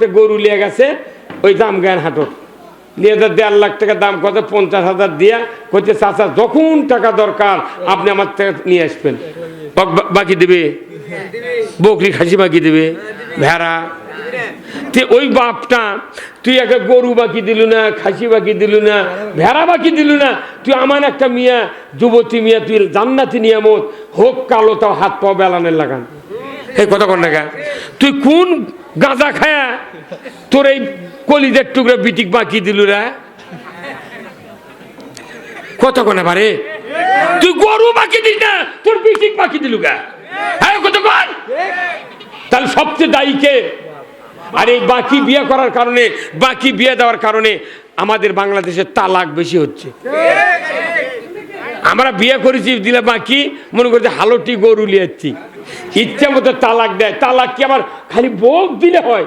একটা গরু নিয়ে গেছে ওই দাম জ্ঞান হাটর নিয়ে 1.5 লাখ টাকা দাম কত 50,000 দিয়া কইছে চাচা যখন টাকা দরকার আপনি আমার থেকে নিয়ে আসবেন। বাকি দেবে বকরি খাসি বাকি দেবে ভেড়া। ওই বাপটা তুই একটা গরু বাকি দিলু না, খাসি বাকি দিলু না, ভেড়া বাকি দিলু না, তুই আমার একটা মিয়া যুবতী মিয়া তুই জান্নাতি নিয়ামত হোক কালো তাও হাত পাও বেলানের লাগান। এই কথা কর না গা, তুই কোন গাঁজা খায়া তোর এই কলিদের টুকরা বিটিক বাকি দিলু রে? কত কোনে পারে তুই গরু বাকি দিস না, তোর বিটিক বাকি দিলু গা। হ্যাঁ কত কর। তাহলে সবচেয়ে দায়ী কে? আর এই বাকি বিয়ে করার কারণে, বাকি বিয়ে দেওয়ার কারণে আমাদের বাংলাদেশে তালাক বেশি হচ্ছে। আমরা বিয়ে করেছি দিলে বাকি মনে করছে হালটি গরু লিয়াচ্ছি, ইচ্ছা মতো তালাক দেয়। তালাক কি আবার খালি বউ দিলে হয়?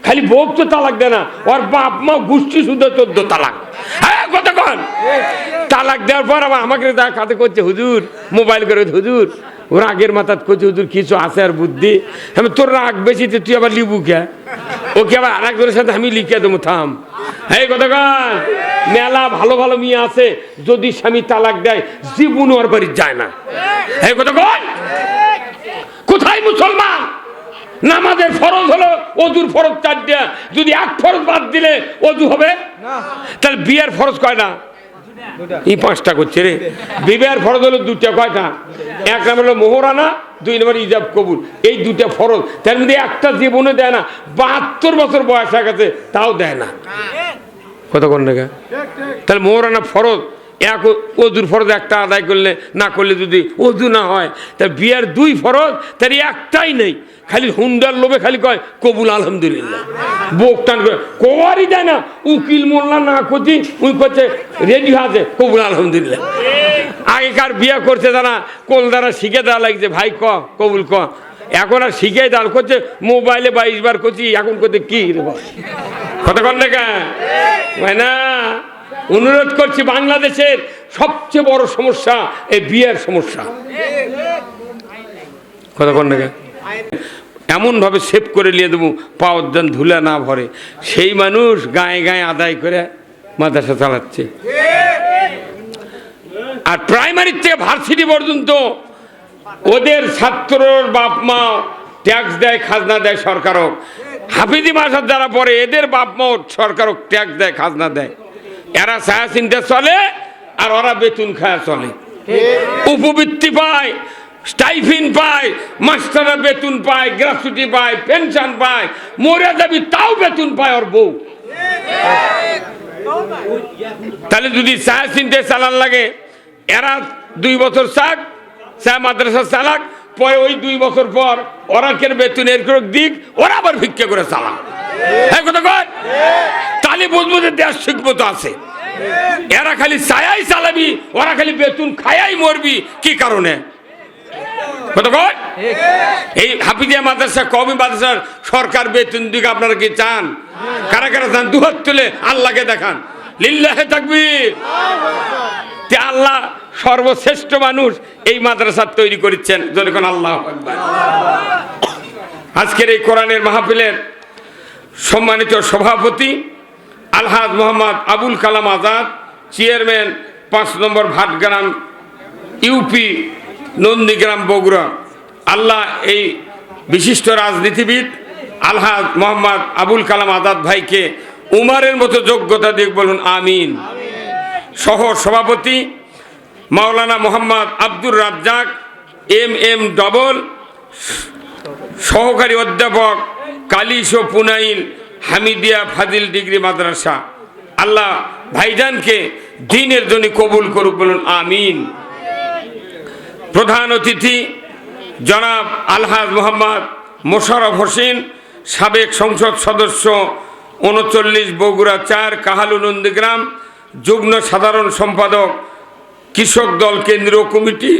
খালি বউ তো তালাক দেয় না, ওর বাপ মা গোষ্ঠী শুধু 14 তালাক। হ্যাঁ কতক্ষণ তালাক দেওয়ার পর আবার আমাকে কাতে করছে হুজুর, মোবাইল করে হুজুর ওর আগের মাথাত করছে হুজুর কিছু আছে আর বুদ্ধি। আমি তোর রাগ বেশি তুই আবার লিবু কে? ওকে আবার আর একজনের সাথে আমি লিখে দেবো থাম। এই কতক্ষণ মেলা ভালো ভালো মেয়ে আছে, যদি স্বামী তালাক দেয় জীবন ওর বাড়ি যায় না। এই কতক্ষণ কোথায় মুসলমান? নামাজের ফরজ হলো অজুর ফরজ 4টা, যদি এক ফরজ বাদ দিলে অজু হবে তাহলে বিয়ের ফরজ কয়টা? এই 5টা করছে রে। বিবাহের ফরজ হলো 2টা, কয়টা? 1 নম্বর হলো মোহরানা, 2 নম্বর ইজাব কবুল। এই 2টা ফরজ, তার মধ্যে একটা জীবনে দেয় না। 72 বছর বয়স হয়ে গেছে তাও দেয় না। কত কোন টাকা? তাহলে মোহরানা ফরজ, এক অজুর ফরজ একটা আদায় করলে না করলে যদি অজু না হয়, তার বিয়ের 2 ফরজ, তার একটাই নেই। খালি হুন্ডার লোভে খালি কয় কবুল আলহামদুলিল্লাহ, বুক টান করে কোয়ারই দেয় না। উকিল মোল্লা না করছি উই করছে রেডি আছে কবুল আলহামদুলিল্লাহ। আগেকার বিয়ে করছে তারা কোল দ্বারা শিখে দেওয়া লাগছে, ভাই ক কবুল ক। এখন আর শিখে দেওয়া করছে মোবাইলে 22 বার করছি, এখন করতে কি কথা কন না ভাই না। অনুরোধ করছি, বাংলাদেশের সবচেয়ে বড় সমস্যা এই বিয়ের সমস্যা। কথা কন না এমন ভাবে সেভ করে নিয়ে দেবো পাওয়ার যেন ধুলা না ভরে, সেই মানুষ গায়ে গায়ে আদায় করে মাদ্রাসা চালাচ্ছে। আর প্রাইমারি থেকে ভার্সিটি পর্যন্ত ওদের ছাত্রর বাপ মা ট্যাক্স দেয়, খাজনা দেয় সরকারও। হাফিজি মাসার যারা পড়ে এদের বাপ মা সরকারও ট্যাক্স দেয়, খাজনা দেয়। এরা ছায়া চিন্তা চলে আর ওরা বেতন খায়া চলে, উপবৃত্তি পায়, স্টাইফিন পায়, মাস্টাররা বেতন পায়, গ্র্যাচুইটি পায়, পেনশন পায়, মরে যাবি তাও বেতন পায় ওর বউ। তাহলে যদি ছায়া চিন্তা চালান লাগে, এরা 2 বছর চাক ছায়া মাদ্রাসা চালাক, পরে ওই 2 বছর পর ওরা কেন বেতন এর করে দিক, ওরা আবার ভিক্ষা করে চালাক। হ্যাঁ কথা কয়, তাহলে বুঝবো যে দেশ ঠিক মতো আছে। এরা খালি ছায়াই চালাবি, ওরা খালি বেতন খায়াই মরবি। কি কারণে? এই হাফিজিয়া মাদ্রাসা কওমি মাদ্রাসার সরকার বেতন দিকে আপনারা কি চান? কারা কারা চান? 2 হাত তুলে আল্লাহকে দেখান, লিল্লাহে তাকবীর। তে আল্লাহ সর্বশ্রেষ্ঠ মানুষ এই মাদ্রাসা তৈরি করেছেন, যখন আল্লাহ আকবার। আজকের এই কোরআনের মাহফিলের সম্মানিত সভাপতি আলহাজ মোহাম্মদ আবুল কালাম আজাদ, চেয়ারম্যান 5 নম্বর ভাটগ্রাম ইউপি নন্দীগ্রাম বগুড়া। আল্লাহ এই বিশিষ্ট রাজনীতিবিদ আলহাজ মোহাম্মদ আবুল কালাম আজাদ ভাইকে উমারের মতো যোগ্যতা দিক, বলুন আমিন। সহ সভাপতি মাওলানা মোহাম্মদ আব্দুর রাজ্জাক MM ডবল, সহকারী অধ্যাপক কালিশ ও পুনাইল হামিদিয়া ফাজিল ডিগ্রি মাদ্রাসা। আল্লাহ ভাইজানকে দ্বীনের জন্য কবুল করুক, বলুন আমিন। প্রধান অতিথি জনাব আলহাজ মোহাম্মদ মোশাররফ হোসেন, সাবেক সংসদ সদস্য 39 বগুড়া 4 কাহালু নন্দীগ্রাম, যুগ্ম সাধারণ সম্পাদক কৃষক দল কেন্দ্রীয় কমিটি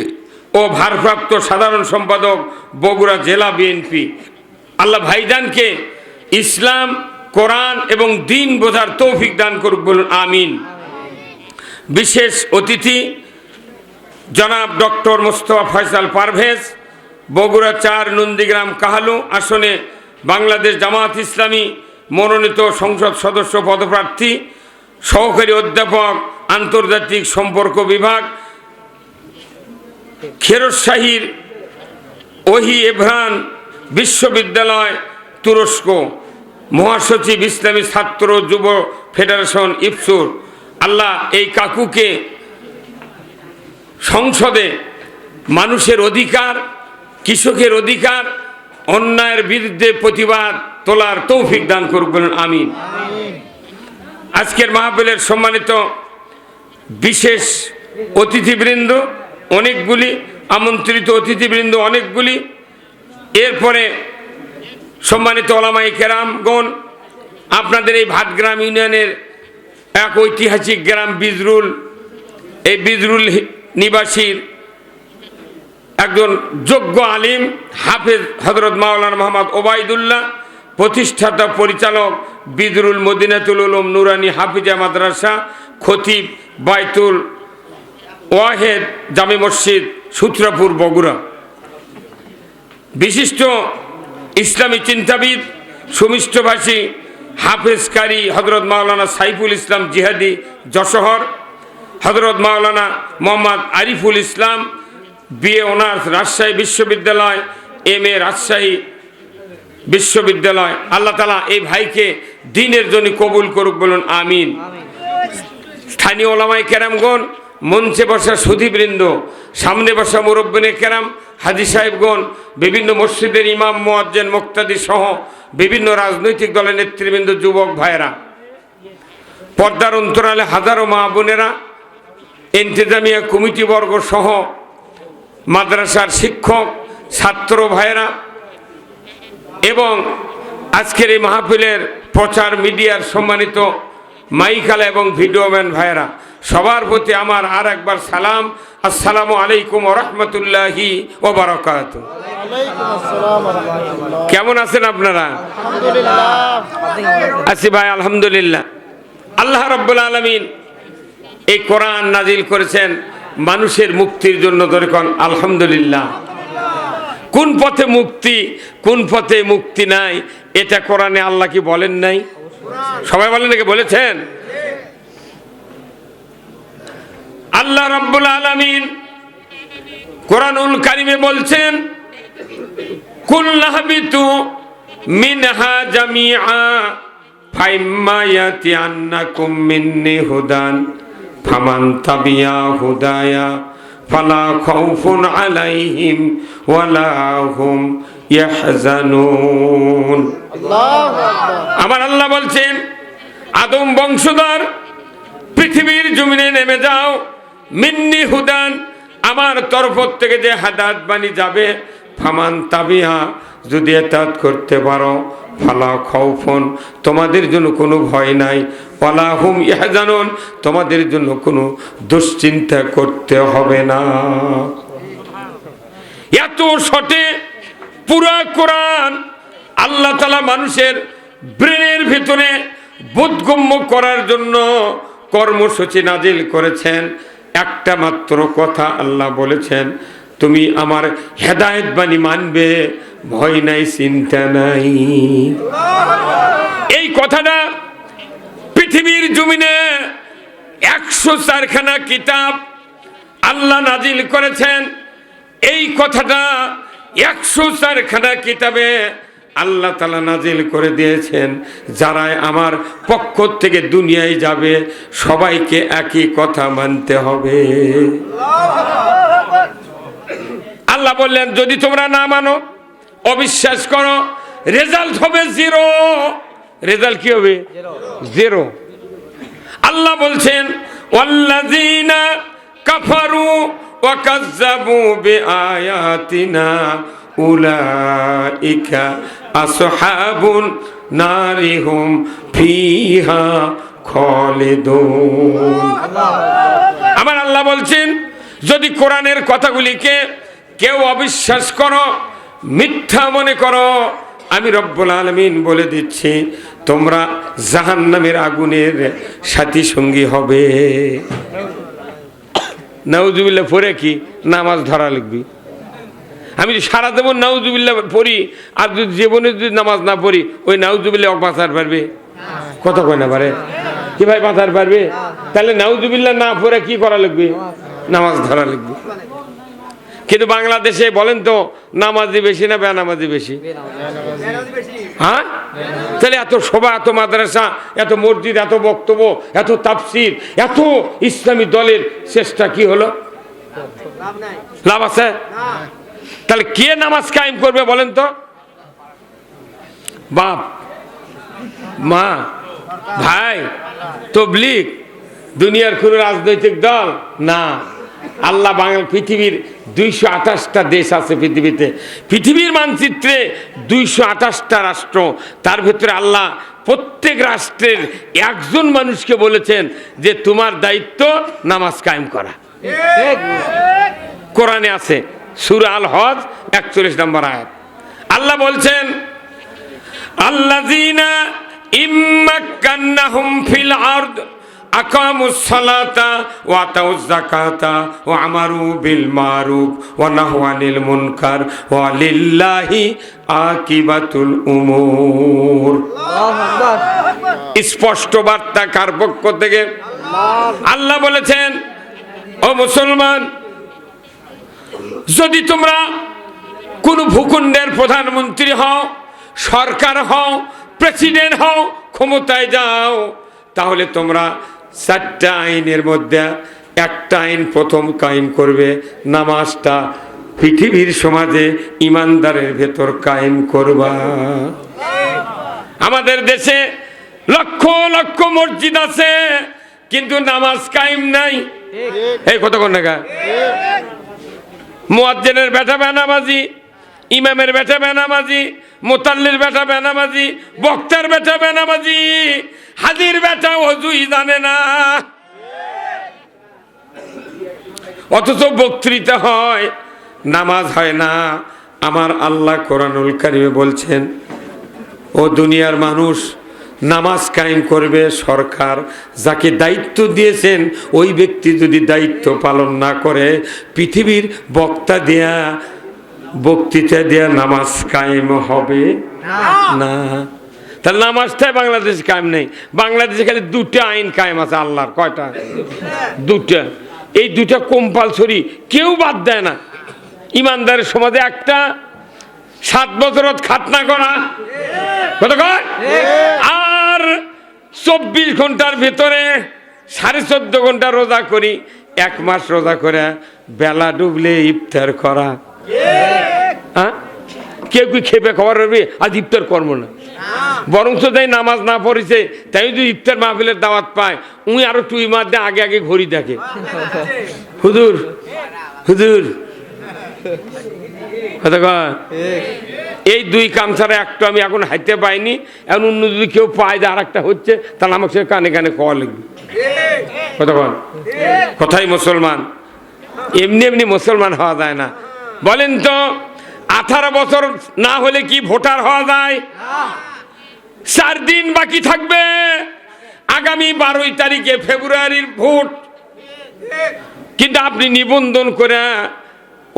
ও ভারপ্রাপ্ত সাধারণ সম্পাদক বগুড়া জেলা বিএনপি। আল্লাহ ভাইজানকে ইসলাম, কোরআন এবং দ্বীন বোঝার তৌফিক দান করুক, বলুন আমিন। বিশেষ অতিথি জনাব ডক্টর মোস্তফা ফয়সাল পারভেজ, বগুড়া 4 নন্দীগ্রাম কাহালু আসনে বাংলাদেশ জামাত ইসলামী মনোনীত সংসদ সদস্য পদপ্রার্থী, সহকারী অধ্যাপক, আন্তর্জাতিক সম্পর্ক বিভাগ, খেরোশাহীর ওহি এভরান বিশ্ববিদ্যালয়, তুরস্ক, মহাসচিব ইসলামী ছাত্র যুব ফেডারেশন ইপসুর। আল্লাহ এই কাকুকে সংসদে মানুষের অধিকার, কৃষকের অধিকার, অন্যায়ের বিরুদ্ধে প্রতিবাদ তোলার তৌফিক দান করুক, বলুন আমিন। আজকের মাহফিলের সম্মানিত বিশেষ অতিথিবৃন্দ অনেকগুলি, আমন্ত্রিত অতিথিবৃন্দ অনেকগুলি, এরপরে সম্মানিত ওলামায়ে কেরামগণ, আপনাদের এই ভাটগ্রাম ইউনিয়নের এক ঐতিহাসিক গ্রাম বিজরুল, এই বিজরুল নিবাসীর একজন যোগ্য আলিম হাফেজ হযরত মাওলানা মোহাম্মদ ওবায়দুল্লাহ, প্রতিষ্ঠাতা পরিচালক বিজরুল মদিনাতুল উলুম নুরানি হাফিজা মাদ্রাসা, খতিব বাইতুল ওয়াহেদ জামে মসজিদ সূত্রাপুর বগুড়া, বিশিষ্ট ইসলামী চিন্তাবিদ, সুমিষ্টভাষী হাফেজ কারি হযরত মাওলানা সাইফুল ইসলাম জিহাদি যশোহর, হযরত মাওলানা মোহাম্মদ আরিফুল ইসলাম বিএ অনার্স রাজশাহী বিশ্ববিদ্যালয়, এমএ রাজশাহী বিশ্ববিদ্যালয়। আল্লাহ তাআলা এই ভাইকে দ্বীনের জন্য কবুল করুক, বলুন আমিন। স্থানীয় ওলামায়ে কেরামগণ, মঞ্চে বসা সুধীবৃন্দ, সামনে বসা মুরব্বিনে কেরাম, হাজী সাহেবগণ, বিভিন্ন মসজিদের ইমাম, মুয়াজ্জিন, মুক্তাদি সহ বিভিন্ন রাজনৈতিক দলের নেতৃবৃন্দ, যুবক ভাইয়েরা, পর্দার অন্তরালে হাজারো মা বোনেরা, ইন্তেজামিয়া কমিটিবর্গ সহ মাদ্রাসার শিক্ষক, ছাত্র ভাইয়েরা এবং আজকের এই মাহফিলের প্রচার মিডিয়ার সম্মানিত মাইকালা এবং ভিডিওম্যান ভাইয়েরা, সবার প্রতি আমার আর একবার সালাম। আসসালামু আলাইকুম ওয়া রাহমাতুল্লাহি ওয়া বারাকাতুহু। কেমন আছেন আপনারা? আছি ভাই, আলহামদুলিল্লাহ। আল্লাহ রাব্বুল আলামিন এই কোরআন নাজিল করেছেন মানুষের মুক্তির জন্য, ধরে কোন আলহামদুলিল্লাহ। কোন পথে মুক্তি, কোন পথে মুক্তি নাই, এটা কোরআনে আল্লাহ কি বলেন নাই? সবাই বলেন নাকি? বলেছেন। আল্লাহ রাব্বুল আলামিন কোরআনুল কারীমে বলছেন, কুল নাহবিতু মিনহা জামিআ ফাইম্মা ইয়াতিয়ান্নাকুম মিন্নি হুদান ফামান তাবিয়া হুদায়া ফালা খাউফুন আলাইহিম ওয়ালা হুম ইয়াহজানুন। আমার আল্লাহ বলছেন, আদম বংশধর পৃথিবীর জমিনে নেমে যাও, মিন্নি হুদান, আমার তরফ থেকে যে হাদায়াত বাণী যাবে, ফামান তাবিয়া, যদি এতাত করতে পারো, ফালা খাউফুন, তোমাদের জন্য কোনো ভয় নাই, ওয়ালা হুম ইয়াহজানুন, তোমাদের জন্য কোনো দুশ্চিন্তা করতে হবে না। এত শর্টে পুরা কোরআন আল্লাহ তাআলা মানুষের ব্রেনের ভিতরে বোধগম্য করার জন্য কর্মসূচি নাজিল করেছেন। একটা মাত্র কথা আল্লাহ বলেছেন, তুমি আমার হেদায়েত বাণী মানবে, ভয় নাই, চিন্তা নাই। এই কথাটা পৃথিবীর জমিনে 104 খানা কিতাব আল্লাহ নাজিল করেছেন। এই কথাটা 104 খানা কিতাবে আল্লাহ তাআলা নাজিল করে দিয়েছেন। যারা আমার পক্ষ থেকে দুনিয়ায় যাবে, সবাইকে একই কথা মানতে হবে। আল্লাহ বললেন, যদি তোমরা না মানো, অবিশ্বাস করো, রেজাল্ট হবে জিরো। রেজাল্ট কি হবে? জিরো। আল্লাহ বলছেন, ওয়াল্লাযীনা কাফারু ওয়া কাযযাবু বিআয়াতিনা উলাইকা আসহাবুন নারি হুম ফিহা খালিদুন। আমার আল্লাহ বলছেন, যদি কোরআনের কথাগুলিকে কেউ অবিশ্বাস করো, মিথ্যা মনে করো, আমি রব্বুল আলামিন বলে দিচ্ছি, তোমরা জাহান্নামের আগুনের সাথী সঙ্গী হবে। নাউজুবিল্লাহ। পরে কি নামাজ ধরা লিখবি? আমি যদি সারা জীবন নাউজুবিল্লাহ পড়ি আর যদি জীবনে যদি নামাজ না পড়ি ওই নাউজুবিল্লাহ বাঁচার পারবে? কত কয় না পারে? কি ভাই বাঁচার পারবে? তাহলে নাউজুবিল্লাহ না পড়ে কি করা লাগবে? নামাজ ধরা লাগবে। কিন্তু বাংলাদেশে বলেন তো নামাজি বেশি না বেনামাজি বেশি? হ্যাঁ, তাহলে এত সভা, এত মাদ্রাসা, এত মসজিদ, এত বক্তব্য, এত তাফসির, এত ইসলামী দলের চেষ্টা কি হলো? লাভ আছে? তাহলে কে নামাজ কায়েম করবে বলেন তো? বাপ, মা, ভাই, তবলিগ, দুনিয়ার কোন রাজনৈতিক দল না। আল্লাহ বাংলা পৃথিবীর 228টা দেশ আছে পৃথিবীতে, পৃথিবীর মানচিত্রে 228টা রাষ্ট্র, তার ভিতরে আল্লাহ প্রত্যেক রাষ্ট্রের একজন মানুষকে বলেছেন যে তোমার দায়িত্ব নামাজ কায়েম করা। কোরআনে আছে সূরা আল হজ 41 নম্বর আয়াত। আল্লাহ বলছেন আল্লাযীনা ইম্মাক্কান্নাহুম ফিল আরদ আকামুস সালাতা ওয়া আতাউয যাকাতা ওয়া আমারু বিল মারুফ ওয়া নাহু আনিল মুনকার ওয়া লিল্লাহি আকিবাতুল উমুর। স্পষ্ট বার্তা কার পক্ষ থেকে? আল্লাহ বলেছেন ও মুসলমান, যদি তোমরা কোন ভূখণ্ডের প্রধানমন্ত্রী হও, সরকার হও, প্রেসিডেন্ট হও, ক্ষমতায় যাও, তাহলে তোমরা 4টা আইনের মধ্যে একটা আইন প্রথম কায়েম করবে, নামাজটা পৃথিবীর সমাজে ইমানদারের ভেতর কায়েম করবা। আমাদের দেশে লক্ষ লক্ষ মসজিদ আছে কিন্তু নামাজ কায়েম নাই। এই কতক্ষণ টাকা মুয়াজ্জিনের বেটা বেনামাজি, ইমামের বেটা বেনামাজি, মুতাল্লির বেটা বেনামাজি, বক্তার বেটা বেনামাজি, হাজির বেটা ওযুই জানে না, অথচ বক্তৃতা হয়, নামাজ হয় না। আমার আল্লাহ কোরআনুল কারীমে বলছেন ও দুনিয়ার মানুষ, নামাজ কায়েম করবে সরকার, যাকে দায়িত্ব দিয়েছেন ওই ব্যক্তি যদি দায়িত্ব পালন না করে, পৃথিবীর বক্তা দেয়া বক্তৃতা দেয়া নামাজ কায়েম হবে না। তাহলে নামাজটাই বাংলাদেশে কায়েম নেই। বাংলাদেশে খালি 2টা আইন কায়েম আছে আল্লাহর। কয়টা? 2টা। এই 2টা কম্পালসরি, কেউ বাদ দেয় না। ইমানদারের সমাজে একটা 7 বছর খাতনা করা, কত কয়? আর 24 ঘন্টার ভিতরে 14.5 ঘন্টা রোজা করি, 1 মাস রোজা করে বেলা ডুবলে ইফতার করা। হ্যাঁ, কেউ কি খেপে খবর হবে আজ ইফতার করবো না, বরঞ্চ তাই নামাজ না পড়েছে তাই যদি ইফতার মাহফিলের দাওয়াত পায় উনি আরো 2 মাস আগে আগে ঘড়ি দেখে, হুজুর হুজুর এই 2 কাম ছাড়া একটা আমি এখন হাইতে পাইনি। এখন অন্য যদি কেউ পায় যে আর একটা হচ্ছে, তাহলে আমাকে সে কানে কানে কওয়া লাগবে। কতক্ষণ কথাই মুসলমান, এমনি এমনি মুসলমান হওয়া যায় না। বলেন তো 18 বছর না হলে কি ভোটার হওয়া যায়? 4 দিন বাকি থাকবে, আগামী 12 তারিখে ফেব্রুয়ারির ভোট। কিন্তু আপনি নিবন্ধন করে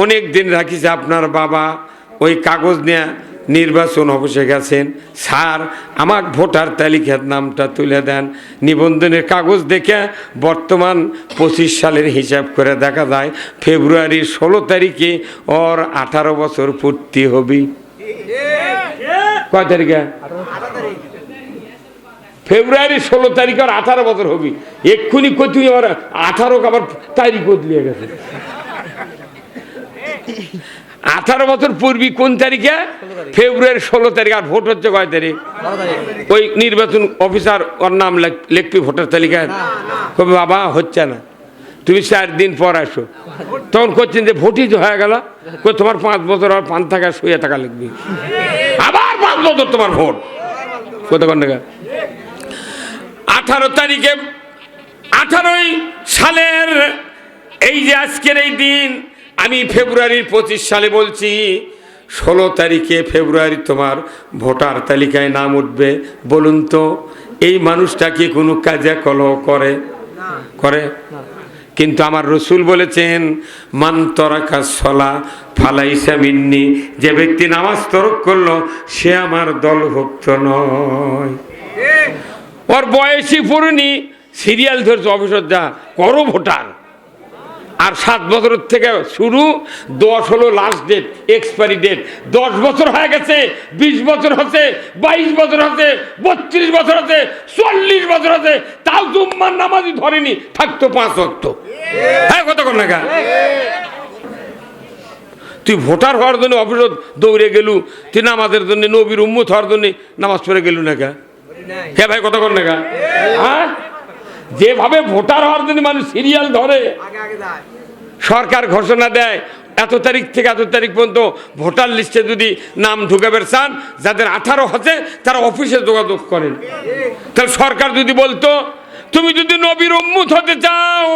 অনেক দিন রাখিছে, আপনার বাবা ওই কাগজ নিয়ে নির্বাচন অফিসে গেছেন, স্যার আমার ভোটার তালিকার নামটা তুলে দেন। নিবন্ধনের কাগজ দেখে বর্তমান 25 সালের হিসাব করে দেখা যায় ফেব্রুয়ারির 16 তারিখে ওর 18 বছর পূর্তি হবে। কয় তারিখে? ফেব্রুয়ারির 16 তারিখে ওর 18 বছর হবে। এক্ষুনি তুই ওর 18 আবার তারিখ বদলিয়ে গেছে। 18 বছর পূর্বে কোন তারিখে? ফেব্রুয়ারি 16 তারিখ। আর ভোট হচ্ছে কয় তারিখ? ওই নির্বাচন অফিসার ওর নাম লিখবি ভোটার তালিকায়। কবে বাবা হচ্ছে না, তুমি 4 দিন পর আসো। তখন করছেন যে ভোটই তো হয়ে গেল, তোমার 5 বছর আর 5 টাকা 100 টাকা লিখবি, আবার 5 বছর তোমার ভোট। কতক্ষণ টাকা? 18 তারিখে 18 সালের এই যে আজকের এই দিন, আমি ফেব্রুয়ারির 25 সালে বলছি 16 তারিখে ফেব্রুয়ারি তোমার ভোটার তালিকায় নাম উঠবে। বলুন তো এই মানুষটা কি কোনো কাজে কলহ করে? কিন্তু আমার রসুল বলেছেন মান তরাকা সলা ফালাইসা মিন্নি, যে ব্যক্তি নামাজ তরক করলো সে আমার দলভুক্ত নয়। ওর বয়সী পুরনি সিরিয়াল ধরছে অফিসত যা করো ভোটার, আর 7 বছরের থেকে শুরু, 10 হলো লাস্ট ডেট, এক্সপায়ারি ডেট। 10 বছর হয়ে গেছে, 20 বছর হচ্ছে, 22 বছর হচ্ছে, 32 বছর হচ্ছে, 40 বছর হচ্ছে, তাও জুম্মার নামাজই ধরেনি, থাকতো 5 ওয়াক্ত। হ্যাঁ, কতক্ষণ লাগা? তুই ভোটার হওয়ার জন্য অফিসত দৌড়ে গেলু, তুই নামাজের জন্য নবীর উম্মত হওয়ার জন্য নামাজ পড়ে গেলু না কা? হ্যাঁ ভাই, কতক্ষণ লাগা? হ্যাঁ, যেভাবে ভোটার হওয়ার জন্য মানুষ সিরিয়াল ধরে, সরকার ঘোষণা দেয় এত তারিখ থেকে এত তারিখ পর্যন্ত ভোটার লিস্টে যদি নাম ঢুকাবেন চান, যাদের 18 হচ্ছে তারা অফিসে যোগাযোগ করেন। তাহলে সরকার যদি বলতো তুমি যদি নবীর উম্মত হতে চাও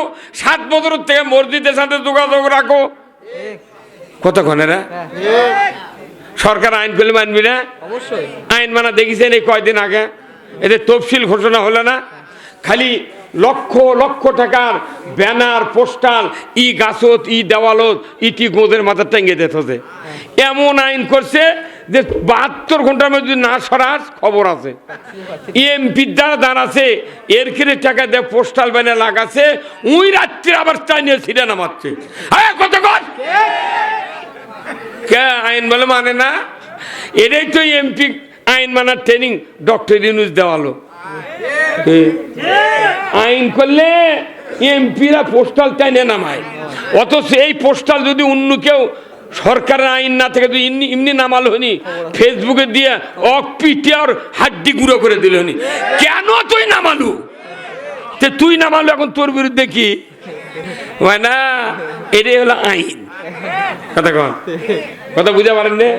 7 বছর থেকে মসজিদের সাথে যোগাযোগ রাখো, কতক্ষণেরা? সরকার আইন করলে মানবি না? অবশ্যই আইন মানা দেখেছেন এই কয়দিন আগে, এদের তফসিল ঘোষণা হলো না, খালি লক্ষ লক্ষ টাকার ব্যানার পোস্টাল ই গাছত ই দেওয়ালত ইটি গোদের মাথা টেঙ্গে দিতে হচ্ছে। এমন আইন করছে যে 72 ঘন্টার মধ্যে না সরাস খবর আছে। এমপির দ্বারা দাঁড়াচ্ছে এর কিনে টাকা দিয়ে পোস্টাল ব্যানার লাগাচ্ছে, ওই রাত্রে আবার চাইনিয়ে ছিঁড়ে নামাচ্ছে। হ্যাঁ, কতক্ষণ? কে আইন বলে মানে না? এটাই তো এমপি আইন মানার ট্রেনিং ডক্টর ইউনূস দেওয়ালো। আইন করলে এমপিরা পোস্টাল টাইনে নামায়, অথচ এই পোস্টাল যদি অন্য কেউ সরকারের আইন না থেকে এমনি নামাল হনি, ফেসবুকে দিয়ে অপিটে আর হাড্ডি গুঁড়ো করে দিল হনি। কেন তুই নামালু? তুই নামালু, এখন তোর বিরুদ্ধে কি হয় না? এটাই হলো আইন। কথা বুঝতে পারেন না?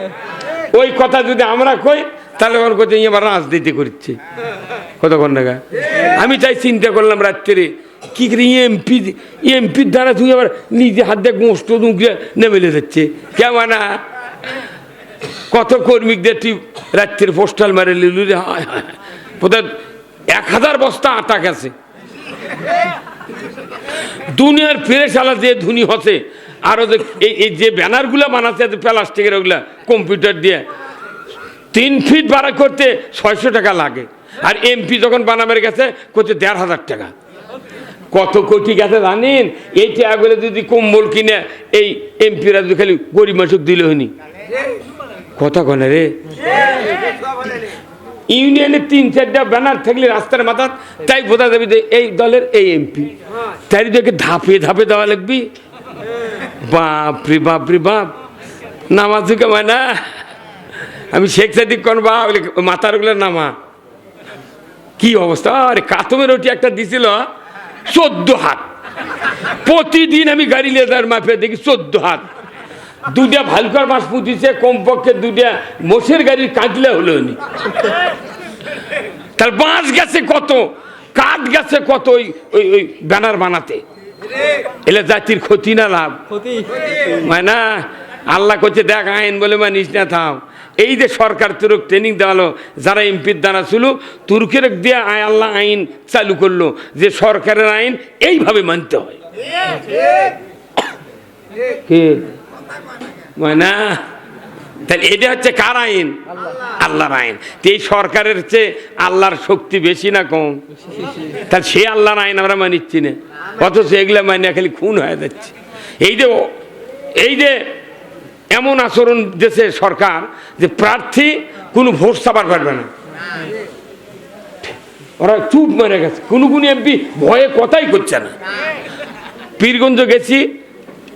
ওই কথা যদি আমরা কই তাহলে ওর কথা এবার রাজনীতি করছে। কতক্ষণ টাকা? আমি তাই চিন্তা করলাম রাত্রে, কি করে এমপির দ্বারা তুই আবার নিজে হাত দিয়ে গোষ্ঠ নেমে যাচ্ছে কেমন না? কত কর্মীদের তুই রাত্রের পোস্টাল মারে লিলু রে। হায় হায়, বোধহয় 1000 বস্তা আটা গেছে। দুনিয়ার ফেরেশালা যে ধনী হচ্ছে, আরো যে এই যে ব্যানারগুলো বানাচ্ছে প্লাস্টিকের, ওগুলা কম্পিউটার দিয়ে 3 ফিট বাড়া করতে 600 টাকা লাগে, আর এমপি যখন বানাবের গেছে করতে 1500 টাকা। কত কোটি গেছে জানেন? এই টাকাগুলো যদি কম্বল কিনে এই এমপিরা যদি খালি গরিব মানুষ দিলে হয়নি। কথা কনে রে? ইউনিয়নে 3-4টা ব্যানার থাকলে রাস্তার মাথা, তাই বোঝা যাবে যে এই দলের এই এমপি। তাই দেখে ধাপে ধাপে দেওয়া লাগবি। বাপরে বাপরে বাপ, নামাজ কেমন না? আমি শেখ সাদিক কোন বা মাথার গুলো নামা, কি অবস্থা! আরে কাতমের রুটি একটা দিছিল 14 হাত। প্রতিদিন আমি গাড়ি লেদার মাপে দেখি 14 হাত। 2টা ভালকার মাছ পুঁতিছে, কমপক্ষে 2টা মোষের গাড়ির কাটলে হলো নি। তার বাঁশ গেছে কত, কাঠ গেছে কত ওই ওই ব্যানার বানাতে। এলে জাতির ক্ষতি না লাভ? মানে না, আল্লাহ করছে দেখ আইন বলে মানিস না, থাম। এই যে সরকার তুরক ট্রেনিং দেওয়ালো, যারা এমপির দ্বারা ছিল তুর্কের দিয়ে আল্লাহ আইন চালু করলো যে সরকারের আইন এইভাবে মানতে হয়। না, তাহলে এটা হচ্ছে কার আইন? আল্লাহর আইন। এই সরকারের চেয়ে আল্লাহর শক্তি বেশি না কম? তাহলে সে আল্লাহর আইন আমরা মানিচ্ছি না, অথচ এগুলা মানে খালি খুন হয়ে যাচ্ছে। এই যে এমন আচরণ দিয়েছে সরকার যে প্রার্থী কোনো ভোট চাপার পারবে না, ওরা চুপ মেরে গেছে। কোনো এমপি ভয়ে কথাই করছে না। পীরগঞ্জ গেছি,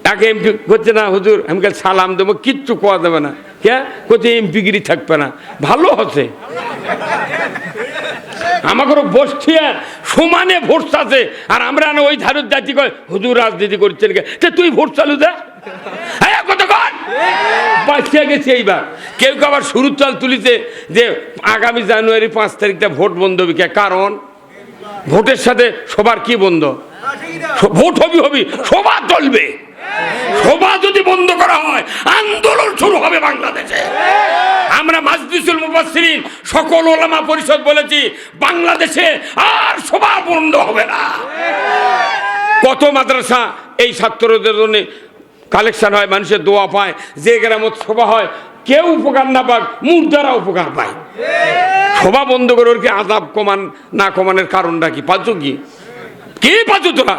তাকে এমপি করছে না, হুজুর আমি কাল সালাম দেবো, কিচ্ছু কোয়া দেবে না। কে কোথায় এমপিগিরি থাকবে না, ভালো হচ্ছে। আমাকে বসছে সমানে ভোট আছে, আর আমরা না ওই ধারুর জাতি কয় হুজুর রাজনীতি করছেন কে, তুই ভোট চালু দে। হ্যাঁ, কতক্ষণ বাঁচিয়ে গেছে। এইবার কেউ কেউ আবার শুরু চাল তুলিছে যে আগামী জানুয়ারি 5 তারিখটা ভোট বন্ধ হবে। কারণ ভোটের সাথে সবার কি বন্ধ? ভোট হবি সভা চলবে। সভা যদি বন্ধ করা হয় আন্দোলন শুরু হবে বাংলাদেশে। আমরা মাজলিসুল মুফাসসিরিন সকল ওলামা পরিষদ বলেছি বাংলাদেশে আর সভা বন্ধ হবে না। কত মাদ্রাসা এই ছাত্রদের জন্য কালেকশন হয়, মানুষের দোয়া পায়, যে গ্রামত সভা হয় কেউ উপকার না পাক মুর্দারা উপকার পায়। সভা বন্ধ করে ওর কি আযাব কমান না কমানোর কারণটা কি? পাচ্ছ কি পাচ্ছ তোরা?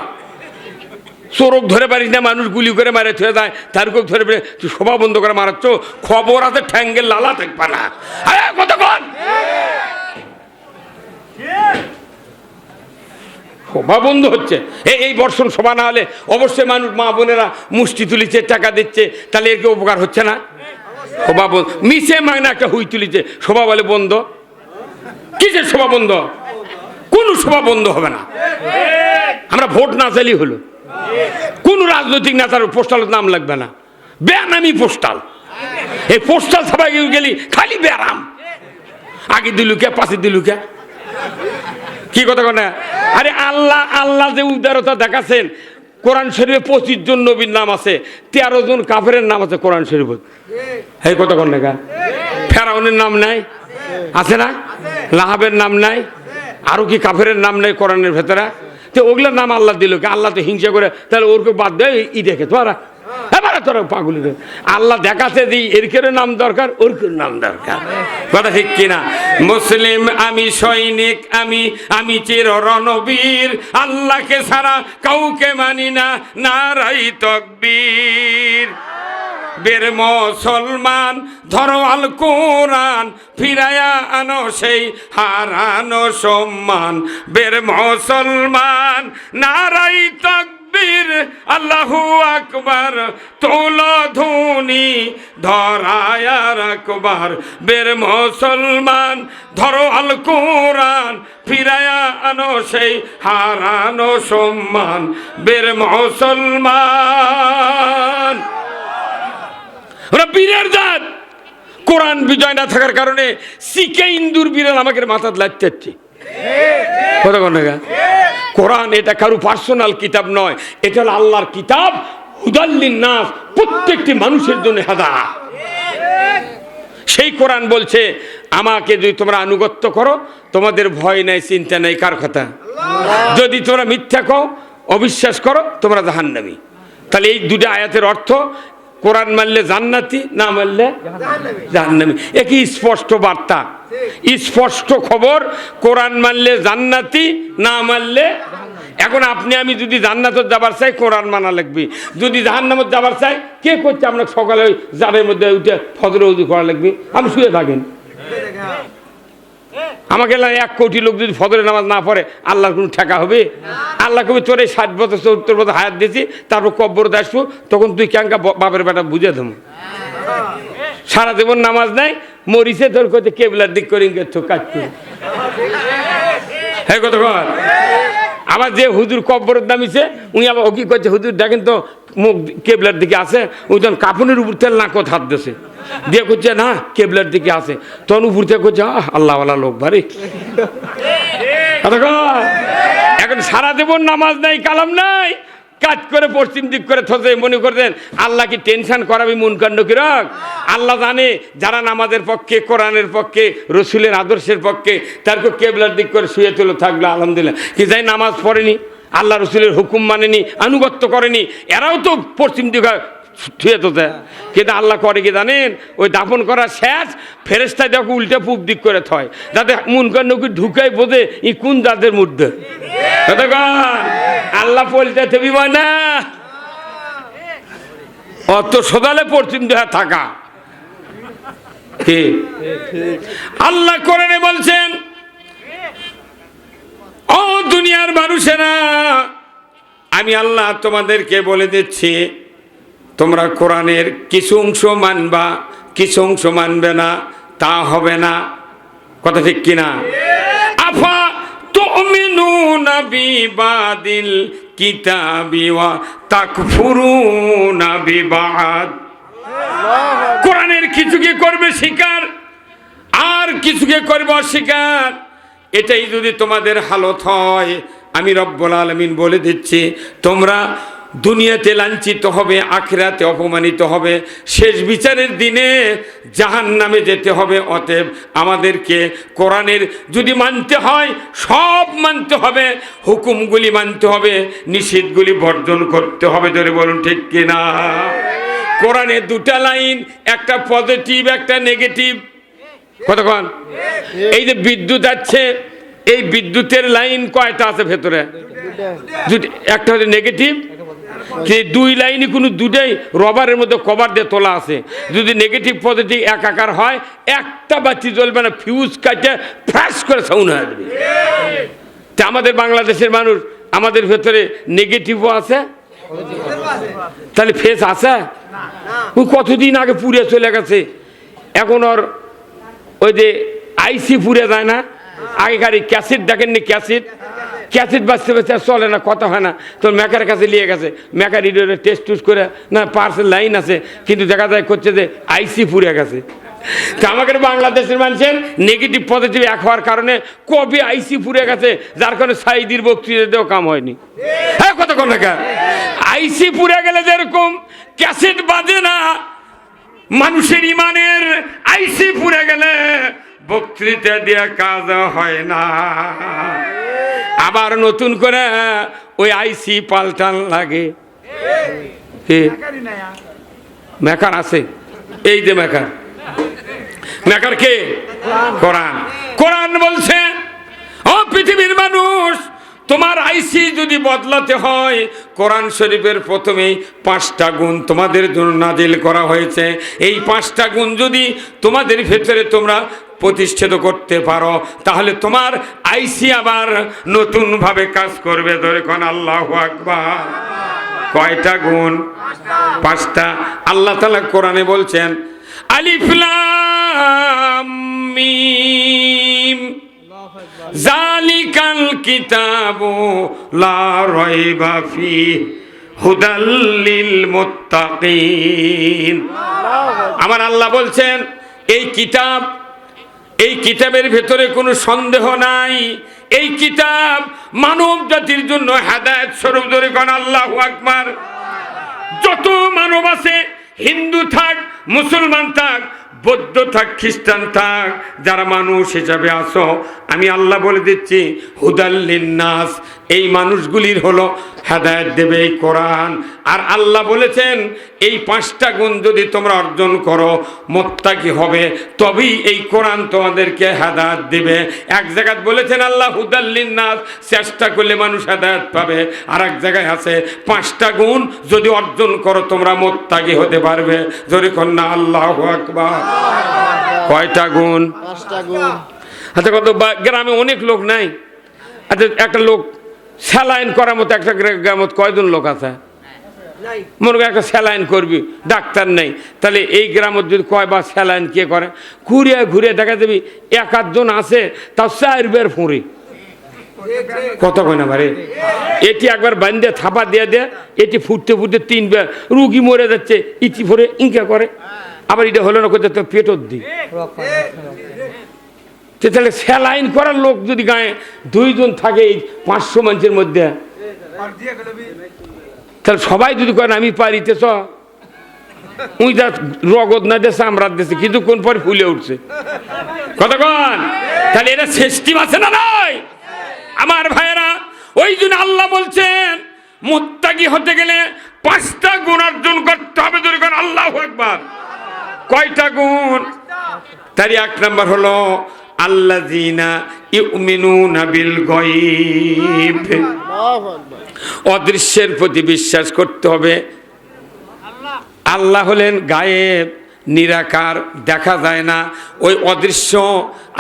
চোরক ধরে পারিস না, মানুষ গুলি করে মারে থুয়ে যায়, তার কেউ ধরে পেরে তুই সভা বন্ধ করে মারাচ্ছ, খবর আছে ঠ্যাঙ্গের লালা থাকবে না। কতক্ষণ সভা বন্ধ হচ্ছে? এই বর্ষণ সভা না হলে অবশ্যই মানুষ মা বোনেরা মুষ্টি তুলিছে, টাকা দিচ্ছে, তাহলে এর কি উপকার হচ্ছে না? সভা বন্ধ মিশে মাগনা একটা হুই তুলিছে, সভা বলে বন্ধ। কিসের সভা বন্ধ? কোন সভা বন্ধ হবে না। আমরা ভোট না চাইলেই হলো, কোন রাজনৈতিক নেতার পোস্টালের নাম লাগবে না, বেনামি পোস্টাল। এই পোস্টাল সবাই গেলি খালি ব্যারাম, আগে দিলুকে পাশে দিলুকে, কি কথা কয় না? আরে আল্লাহ আল্লাহ যে উদারতা দেখাচ্ছেন, কোরআন শরীফে 25 জন নবীর নাম আছে, 13 জন কাফেরের নাম আছে কোরআন শরীফে। এই কথা কন না? ফেরাউনের নাম নাই আছে না? লাহাবের নাম নাই? আরো কি কাফেরের নাম নাই কোরআনের ভেতরে? তো ওগুলোর নাম আল্লাহ দিল কি? আল্লাহ তো হিংসা করে, তাহলে ওরকে বাদ দেয় ই দেখে তোরা এবারে তোরা পাগলি। আল্লাহ দেখাচ্ছে যে এর কেউ নাম দরকার, ওর কেউ নাম দরকার। কথা ঠিক কিনা? মুসলিম আমি, সৈনিক আমি, আমি চির রণবীর, আল্লাহকে ছাড়া কাউকে মানি না, নারাই তাকবীর। বের মুসলমান ধরো আল কোরআন, ফিরায়া আনো সেই হারানো সম্মান। বের মুসলমান নারাই তাকবীর, আল্লাহু আকবার, তোলো ধ্বনি ধরায়া রাখবার। বের মুসলমান ধরো আল কোরআন, ফিরায়া আনো সেই হারানো সম্মান। বের মুসলমান ওরা বীরের জাত। কোরআন বিজয় না থাকার কারণে শিখে ইন্দুর বিড়াল আমাকে মাথা লাগতে। কোরআন এটা কারো পার্সোনাল কিতাব নয়, এটা হলো আল্লাহর কিতাব, হুদাল্লিন নাস, প্রত্যেকটি মানুষের জন্য হেদায়েত। সেই কোরআন বলছে আমাকে যদি তোমরা আনুগত্য করো, তোমাদের ভয় নাই, চিন্তা নাই। কার কথা? যদি তোমরা মিথ্যা কও, অবিশ্বাস করো, তোমরা জাহান্নামী। তাহলে এই দুটো আয়াতের অর্থ, কোরআন মানলে জান্নাতি, না মানলে জাহান্নামী। একই স্পষ্ট বার্তা, স্পষ্ট খবর। কোরআন মানলে জান্নাতি, না মানলে। এখন আপনি আমি যদি জান্নাতে যাবার চাই, কোরআন মানা লাগবে। যদি জাহান্নামে যাবার চাই, কে করছে? আমরা সকালে ওই জারের মধ্যে উঠে ফজর ওযু করা লাগবে, আমি শুয়ে থাকেন। আমাকে 1 কোটি লোক যদি ফজরের নামাজ না পড়ে, আল্লাহর কোনো ঠেকা হবে? আল্লাহ কবি তোর এই 60 বছর 70 বছর হায়াত দিয়েছি, তারপর কব্বর আসবো, তখন তুই ক্যাঙ্কা বাপের বেটা বুঝে দেবো। সারা জীবন নামাজ নাই, মরিছে তোর কোথায় কেবলার দিক করে কাজ করি। হ্যাঁ কথা কর। আবার যে হুজুর কব্বরের নামিছে, উনি আবার ও কি করছে, হুজুর দেখেন তো মুখ কেবলার দিকে আছে, ওই তখন কাপনের উপর তেল নাকত হাত দিয়েছে, দিয়ে করছে না কেবলার দিকে আছে, তখন উপর থেকে করছে আল্লাহওয়ালা লোক ভারী। এখন সারা জীবন নামাজ নাই, কালাম নাই, কাজ করে পশ্চিম দিক করে থসে, মনে করতেন আল্লাহ কি টেনশন করাবি মন কাণ্ড কিরক? আল্লাহ জানে যারা নামাজের পক্ষে, কোরআনের পক্ষে, রসুলের আদর্শের পক্ষে, তারপর কেবলার দিক করে শুয়ে তুলে থাকলো আলহামদুলিল্লাহ। কি যাই নামাজ পড়েনি, আল্লাহ রসুলের হুকুম মানেনি, আনুগত্য করেনি, এরাও তো পশ্চিম দিকে ছুঁয়ে তো দেয়। কিন্তু আল্লাহ করে কি জানেন? ওই দাফন করা শেষ, ফেরেশতায় দেখো উল্টে পূব দিক করে থয়, যাতে মন কাণ্ড কি ঢুকাই বোঝে ই কোন জাতের মধ্যে। আল্লাহ পলতে বিময় না, অত সদালে পশ্চিম দিকে থাকা। আল্লাহ কোরআনে বলছেন, ও দুনিয়ার মানুষেরা, আমি আল্লাহ তোমাদেরকে বলে দিচ্ছি, তোমরা কোরআনের কিছু অংশ মানবা, কিছু অংশ মানবে না, তা হবে না। কথা ঠিক কিনা? আফা তুমিনুনা বিবাদিল কিতাবি ওয়া তাকফুরুনা বিবাদ। কোরআনের কিছুকে করবে স্বীকার, আর কিছুকে করবে অস্বীকার। এটাই যদি তোমাদের হালত হয়, আমি রব্বুল আলামিন বলে দিচ্ছি, তোমরা দুনিয়াতে লাঞ্ছিত হবে, আখিরাতে অপমানিত হবে, শেষ বিচারের দিনে জাহান্নামে যেতে হবে। অতএব আমাদেরকে কোরআনের যদি মানতে হয় সব মানতে হবে, হুকুমগুলি মানতে হবে, নিষেধগুলি বর্জন করতে হবে। জোরে বলুন ঠিক কিনা? কোরআনে দুটা লাইন, একটা পজিটিভ একটা নেগেটিভ। কতক্ষণ? এই যে বিদ্যুৎ আছে, এই বিদ্যুতের লাইন কয়টা আছে ভেতরে? একটা হচ্ছে নেগেটিভ, দুই লাইনই কোনো দুটাই রবারের মধ্যে কভার দিয়ে তোলা আছে। যদি নেগেটিভ পজিটিভ একাকার হয়, একটা বাতি জ্বলবে না, ফিউজ কাটে ফ্ল্যাশ করে সাউন্ড হয়ে যাবে। তা আমাদের বাংলাদেশের মানুষ, আমাদের ভেতরে নেগেটিভও আছে, তাহলে ফেস আছে। ওই কতদিন আগে পুড়ে চলে গেছে, এখন ওর ওই যে আইসি পুড়ে যায় না, আগেকার ক্যাসেট দেখেননি, ক্যাসেট বাঁচতে বাঁচতে চলে না, কথা হয় না, তোর মেকার কাছে নিয়ে গেছে, মেকার রিডারে টেস্ট টুস করে না, পার্সেল লাইন আছে, কিন্তু দেখা যায় করছে যে আইসি পুড়ে গেছে। তা আমাদের বাংলাদেশের মানুষের নেগেটিভ পজিটিভ এক হওয়ার কারণে কবে আইসি পুড়ে গেছে, যার কারণে সাইদির বক্তৃতাতেও কাম হয়নি। হ্যাঁ, কতক্ষণ না, আইসি পুড়ে গেলে যেরকম ক্যাসেট বাজে না, মানুষের ইমানের আইসি পুড়ে গেলে বক্তৃতা দিয়ে কাজ হয় না। আবার নতুন করে ওই আইসি পাল্টান লাগে। মেকার আছে, এই যে মেকার কে? কোরআন। কোরআন বলছে, ও পৃথিবীর মানুষ, তোমার আইসি যদি বদলাতে হয়, কোরআন শরীফের প্রথমেই 5টা গুণ তোমাদের জন্য নাজিল করা হয়েছে। এই 5টা গুণ যদি তোমাদের ভেতরে তোমরা প্রতিষ্ঠিত করতে পারো, তাহলে তোমার আইসি আবার নতুনভাবে কাজ করবে। ধরে কোন আল্লাহু আকবার। কয়টা গুণ? 5টা। আল্লাহ তাআলা কোরআনে বলছেন, আলিফ লাম মিম জালিকাল কিতাবু লা রাইবা ফিহি হুদাল লিল মুত্তাকিন। আমার আল্লাহ বলছেন, এই কিতাবের ভেতরে কোনো সন্দেহ নাই, এই কিতাব মানব জাতির জন্য হেদায়েত স্বরূপ। ধরে কোন আল্লাহু আকবার। যত মানব আছে, হিন্দু থাক, মুসলমান থাক, বৌদ্ধ থাক, খ্রিস্টান থাক, যারা মানুষ হিসাবে আসো, আমি আল্লাহ বলে দিচ্ছি, হুদাল লিন্নাস, এই মানুষগুলির হলো হেদায়েত দেবে এই কোরআন। আর আল্লাহ বলেছেন, এই 5টা গুণ যদি তোমরা অর্জন করো, মুত্তাকি হবে, তবেই এই কোরআন তোমাদেরকে হেদায়েত দিবে। এক জায়গায় বলেছেন আল্লাহ হুদাল লিন্নাস, চেষ্টা করলে মানুষ হেদায়েত পাবে। আর এক জায়গায় আছে, 5টা গুণ যদি অর্জন করো তোমরা মুত্তাকি হতে পারবে। জোরে কন্যা আল্লাহু আকবার। কয়টা গুণ? 5টা গুণ। আচ্ছা, কত গ্রামে অনেক লোক নাই। আচ্ছা, একটা লোক স্যালাইন করার মতো একটা গ্রামত কয়জন লোক আছে? মনে করে একটা স্যালাইন করবি, ডাক্তার নেই, তাহলে এই গ্রামত যদি কয়বার স্যালাইন কে করে? ঘুরিয়ে ঘুরিয়ে দেখা যাবি 1-8জন আছে, তাও 4 বার ফুঁড়ি। কত কয় না বারে? এটি একবার বান্ধে থাপা দিয়ে দেয়, এটি ফুটতে ফুটতে 3 বার, রুগী মরে যাচ্ছে, ইটি ভরে ইঙ্কা করে, আবার এটা হলো না করতে তো পেটর দিই। তাহলে স্যালাইন করার লোক যদি গায়ে 2জন থাকে এই 500 মানুষের মধ্যে, তাহলে সবাই যদি করেন আমি পারিতেছ, উই যা রগদ না দেশে আমরা দেশে কিছুক্ষণ পরে ফুলে উঠছে। কতক্ষণ? তাহলে এটা সিস্টেম আছে না নয় আমার ভাইয়েরা? ওই জন্য আল্লাহ বলছেন, মুত্তাকি হতে গেলে 5টা গুণ অর্জন করতে হবে। ধরে কোন আল্লাহু আকবার। কয়টা গুণ? তার 1 নাম্বার হলো আল্লাযীনা ইউমিনুনা বিল গায়ব, অদৃশ্যের প্রতি বিশ্বাস করতে হবে। আল্লাহ হলেন গায়েব, নিরাকার, দেখা যায় না। ওই অদৃশ্য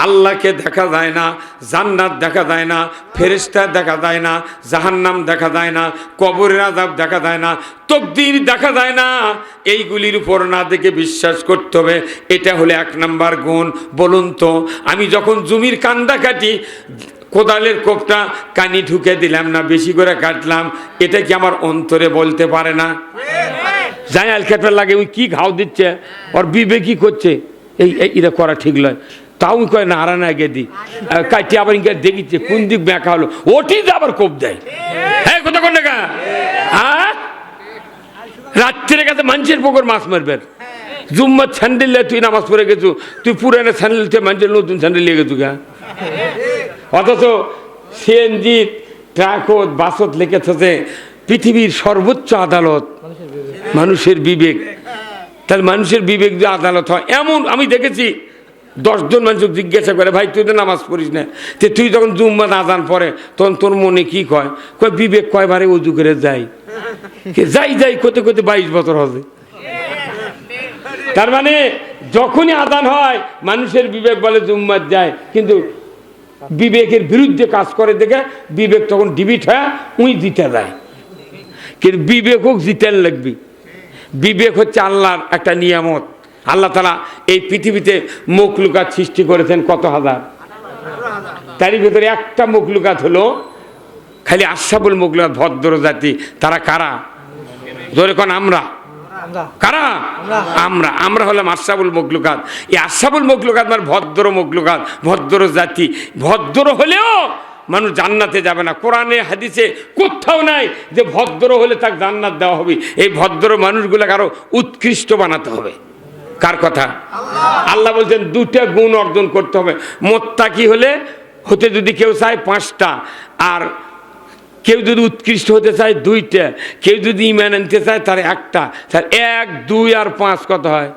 আল্লাহকে দেখা যায় না, জান্নাত দেখা যায় না, ফেরেশতা দেখা যায় না, জাহান্নাম দেখা যায় না, কবরের আযাব দেখা যায় না, তাকদীর দেখা যায় না। এইগুলির উপর না দেখে বিশ্বাস করতে হবে। এটা হলো 1 নাম্বার গুণ। বলুন তো, আমি যখন জমির কান্দা কাটি, কোদালের কোপটা কানি ঢুকে দিলাম না, বেশি করে কাটলাম, এটা কি আমার অন্তরে বলতে পারে না? জায়াল খেতে লাগে, ওই কি ঘাও দিচ্ছে, ওর বিবেকই করছে, এটা করা ঠিক নয়, তাও কয় না হারানো আগে দিই কাটি, আবার ইনকে দেখিচ্ছে কোন দিক ব্যাঁকা হলো, ওটি আবার কোপ দেয়। হ্যাঁ, কথা কোন দেখা? হ্যাঁ, রাত্রের কাছে মানুষের পুকুর মাছ মারবে। জুম্মার স্যান্ডেল তুই নামাজ পড়ে গেছু, তুই পুরানো স্যান্ডেল থেকে মানুষের নতুন স্যান্ডেল নিয়ে গেছু গা। অথচ সিএনজি ট্রাকত বাসত লিখেছে পৃথিবীর সর্বোচ্চ আদালত মানুষের বিবেক। তাহলে মানুষের বিবেক যে আদালত হয় এমন আমি দেখেছি 10 জন মানুষ জিজ্ঞাসা করে, ভাই তুই তো নামাজ পড়িস না, তুই যখন জুম্মার আজান পড়ে তখন তোর মনে কি কয়? কয় বিবেক কয়বারে উজু করে যাই যাই করতে করতে 22 বছর হবে। তার মানে যখনই আজান হয় মানুষের বিবেক বলে জুম্মার যায়, কিন্তু বিবেকের বিরুদ্ধে কাজ করে দেখে বিবেক তখন ডিবিট হয়ে উই জিতে যায়। কিন্তু বিবেক হোক জিতেন লাগবি। বিবেক হচ্ছে আল্লাহর একটা নিয়ামত। আল্লাহ তাআলা এই পৃথিবীতে মখলুকাত সৃষ্টি করেছেন কত হাজার, তার ভিতরে একটা মখলুকাত হলো খালি আশরাফুল মখলুকাত, ভদ্র জাতি। তারা কারা? ধরে কোন আমরা কারা? আমরা হলাম আশরাফুল মখলুকাত। এই আশরাফুল মখলুকাত মানে ভদ্র মখলুকাত, ভদ্র জাতি। ভদ্র হলেও মানুষ জান্নাতে যাবে না। কোরআনে হাদিসে কোথাও নাই যে ভদ্র হলে তাকে জান্নাত দেওয়া হবে। এই ভদ্র মানুষগুলোকে আরো উৎকৃষ্ট বানাতে হবে। কার কথা? আল্লাহ বলছেন 2টা গুণ অর্জন করতে হবে। মুত্তাকি হতে যদি কেউ চায় 5টা, আর কেউ যদি উৎকৃষ্ট হতে চায় 2টা, কেউ যদি ঈমান আনতে চায় তার 1টা। 1, 2 আর 5 কত হয়?